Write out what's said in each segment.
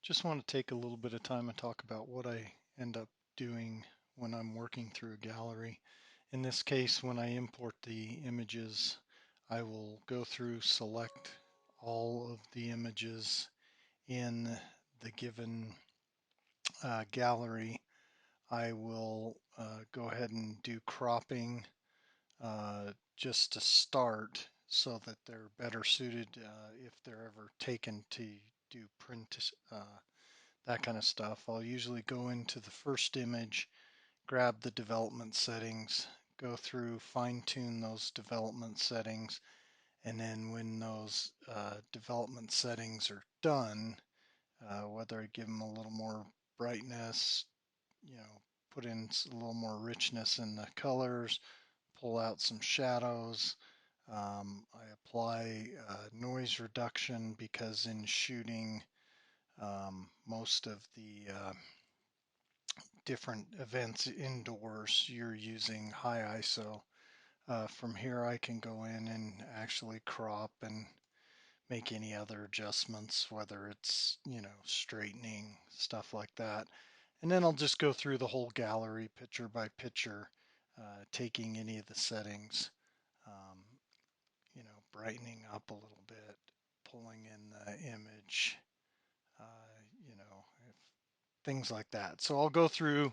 Just want to take a little bit of time and talk about what I end up doing when I'm working through a gallery. In this case, when I import the images, I will go through, select all of the images in the given gallery. I will go ahead and do cropping just to start so that they're better suited if they're ever taken to do print that kind of stuff. I'll usually go into the first image, grab the development settings, go through, fine tune those development settings, and then when those development settings are done, whether I give them a little more brightness, put in a little more richness in the colors, pull out some shadows. I apply noise reduction because in shooting most of the different events indoors, you're using high ISO. From here, I can go in and actually crop and make any other adjustments, whether it's, straightening, stuff like that. And then I'll just go through the whole gallery picture by picture, taking any of the settings, um, brightening up a little bit, pulling in the image, if, things like that. So I'll go through,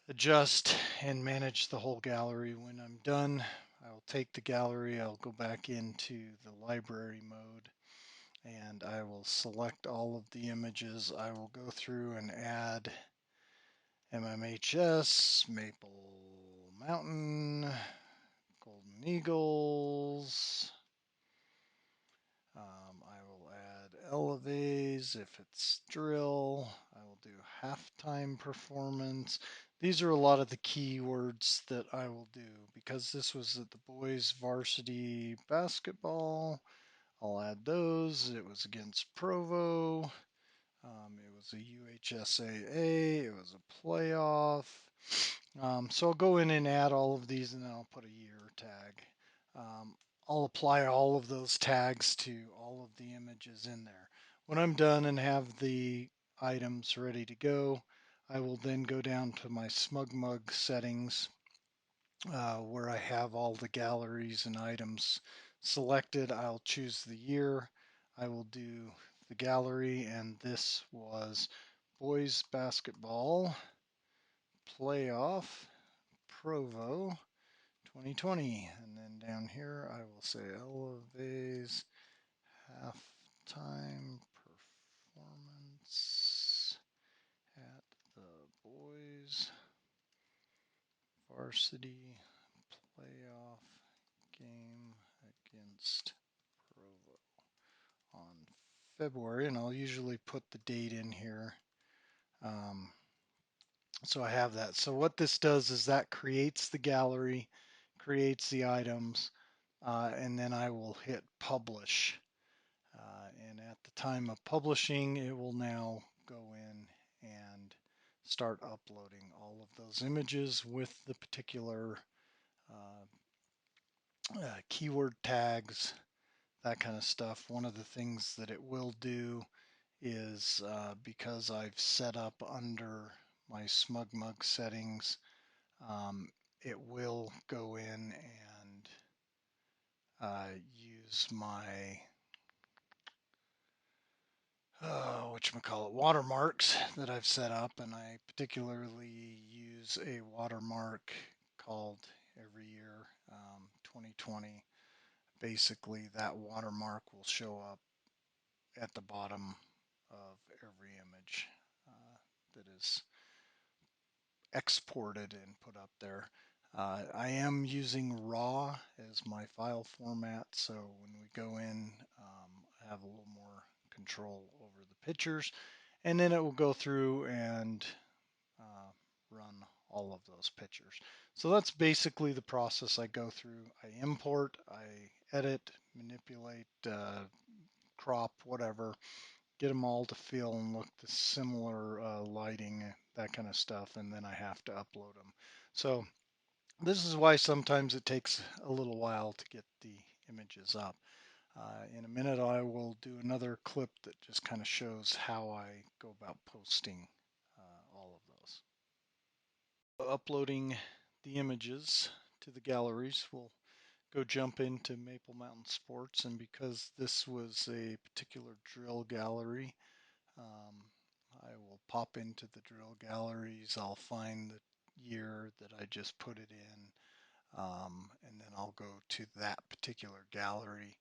adjust, and manage the whole gallery. When I'm done, I'll take the gallery, I'll go back into the library mode, and I will select all of the images. I will go through and add MMHS, Maple Mountain, Golden Eagles. I will add Elevase if it's drill. I will do halftime performance. These are a lot of the keywords that I will do because this was at the boys varsity basketball. I'll add those. It was against Provo. It was a UHSAA. It was a playoff. So I'll go in and add all of these and then I'll put a year tag. Um, I'll apply all of those tags to all of the images in there. When I'm done and have the items ready to go, I will then go down to my SmugMug settings where I have all the galleries and items selected. I'll choose the year. I will do the gallery, and this was boys basketball playoff Provo 2020. And then down here, I will say Elevase halftime performance at the boys varsity playoff game against Provo on February, and I'll usually put the date in here. Um, so I have that. So what this does is that creates the gallery, creates the items, and then I will hit publish. And at the time of publishing, it will now go in and start uploading all of those images with the particular keyword tags, that kind of stuff. One of the things that it will do is because I've set up under my SmugMug settings, um, it will go in and use my whatchamacallit, watermarks that I've set up, and I particularly use a watermark called every year 2020. Basically, that watermark will show up at the bottom of every image that is exported and put up there. I am using RAW as my file format, so when we go in, I have a little more control over the pictures, and then it will go through and run all of those pictures. So that's basically the process I go through. I import, I edit, manipulate, crop, whatever, get them all to feel and look the similar lighting, that kind of stuff, and then I have to upload them. So this is why sometimes it takes a little while to get the images up. In a minute, I will do another clip that just kind of shows how I go about posting all of those. Uploading the images to the galleries, we'll go jump into Maple Mountain Sports, and because this was a particular drill gallery, I will pop into the drill galleries. I'll find the year that I just put it in, and then I'll go to that particular gallery.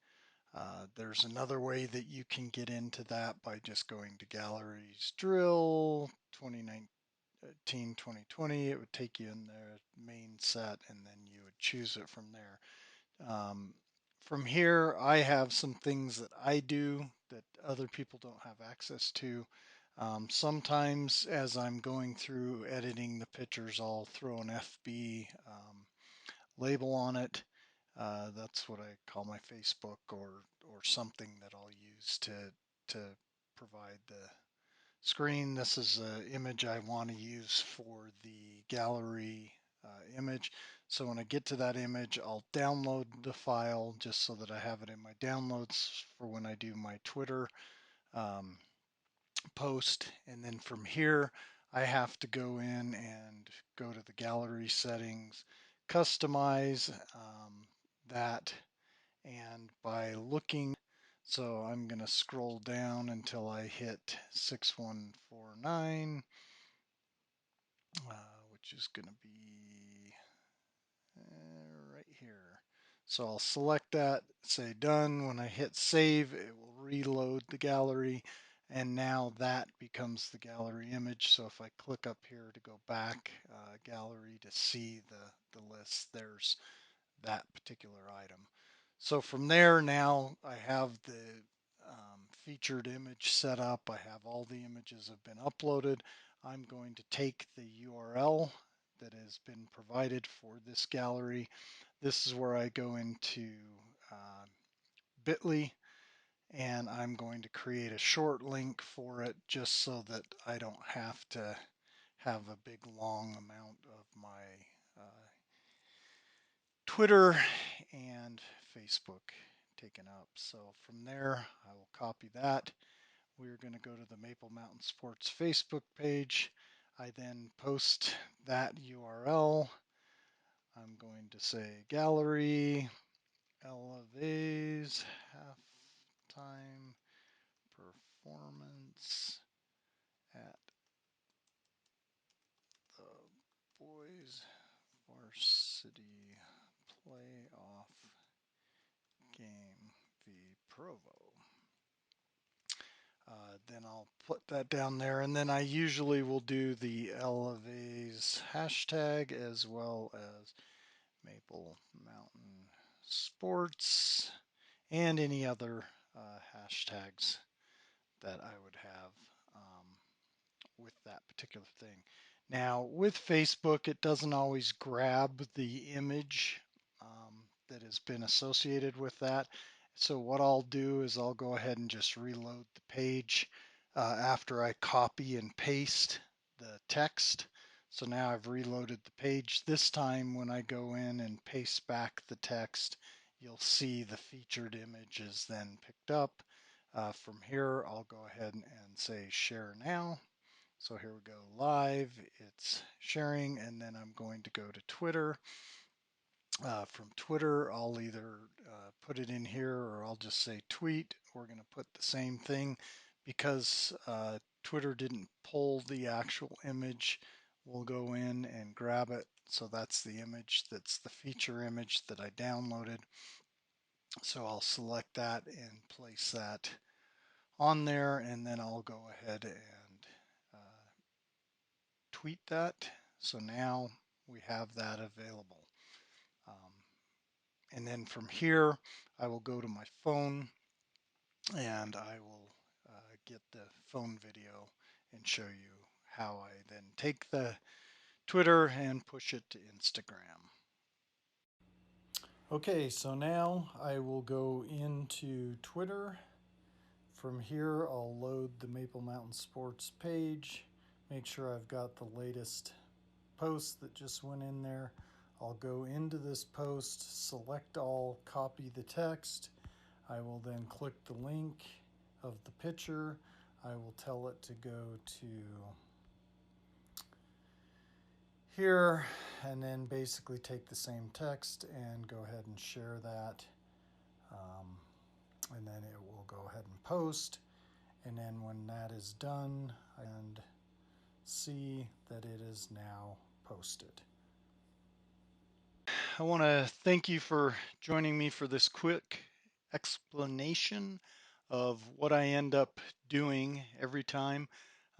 There's another way that you can get into that by just going to Galleries Drill 2019 2020. It would take you in the main set, and then you would choose it from there. From here, I have some things that I do that other people don't have access to. Sometimes, as I'm going through editing the pictures, I'll throw an FB label on it. That's what I call my Facebook, or something that I'll use to provide the screen. This is an image I want to use for the gallery image. So when I get to that image, I'll download the file just so that I have it in my downloads for when I do my Twitter um, post. And then from here, I have to go in and go to the gallery settings, customize that, and by looking, so I'm going to scroll down until I hit 6149, which is going to be right here. So I'll select that, say done. When I hit save, it will reload the gallery, and now that becomes the gallery image. So if I click up here to go back gallery to see the list, there's that particular item. So from there, now I have the featured image set up. I have all the images have been uploaded. I'm going to take the URL that has been provided for this gallery. This is where I go into Bitly, and I'm going to create a short link for it just so that I don't have to have a big long amount of my Twitter and Facebook taken up. So from there, I will copy that. We're going to go to the Maple Mountain Sports Facebook page. I then post that URL. I'm going to say gallery Elevays halftime performance at the boys varsity playoff game v Provo. Then I'll put that down there, and then I usually will do the Elevays hashtag as well as Maple Mountain Sports and any other hashtags that I would have with that particular thing. Now, with Facebook, it doesn't always grab the image that has been associated with that. So what I'll do is I'll go ahead and just reload the page after I copy and paste the text. So now I've reloaded the page. This time when I go in and paste back the text, you'll see the featured image is then picked up. From here, I'll go ahead and say share now. So here we go live, it's sharing, and then I'm going to go to Twitter. From Twitter, I'll either put it in here or I'll just say tweet. We're going to put the same thing because Twitter didn't pull the actual image. We'll go in and grab it. So that's the image, that's the feature image that I downloaded. So I'll select that and place that on there, and then I'll go ahead and tweet that. So now we have that available. And then from here, I will go to my phone and I will get the phone video and show you how I then take the Twitter and push it to Instagram. Okay, so now I will go into Twitter. From here, I'll load the Maple Mountain Sports page, make sure I've got the latest post that just went in there. I'll go into this post, select all, copy the text. I will then click the link of the picture. I will tell it to go to here and then basically take the same text and go ahead and share that. And then it will go ahead and post. And then when that is done, and see that it is now posted. I want to thank you for joining me for this quick explanation of what I end up doing every time.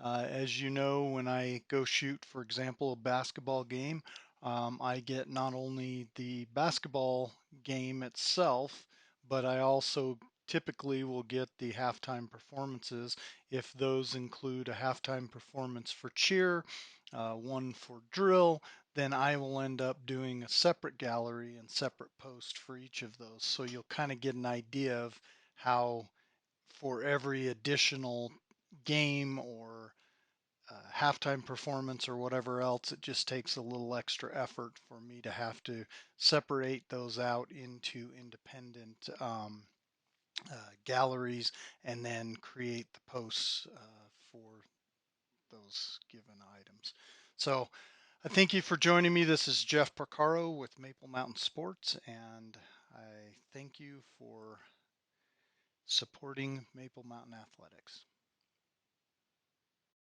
As you know, when I go shoot, for example, a basketball game, I get not only the basketball game itself, but I also typically will get the halftime performances if those include a halftime performance for cheer, one for drill, then I will end up doing a separate gallery and separate post for each of those. So you'll kind of get an idea of how for every additional game or halftime performance or whatever else, it just takes a little extra effort for me to have to separate those out into independent galleries and then create the posts for those given items. So I thank you for joining me. This is Jeff Porcaro with Maple Mountain Sports, and I thank you for supporting Maple Mountain Athletics.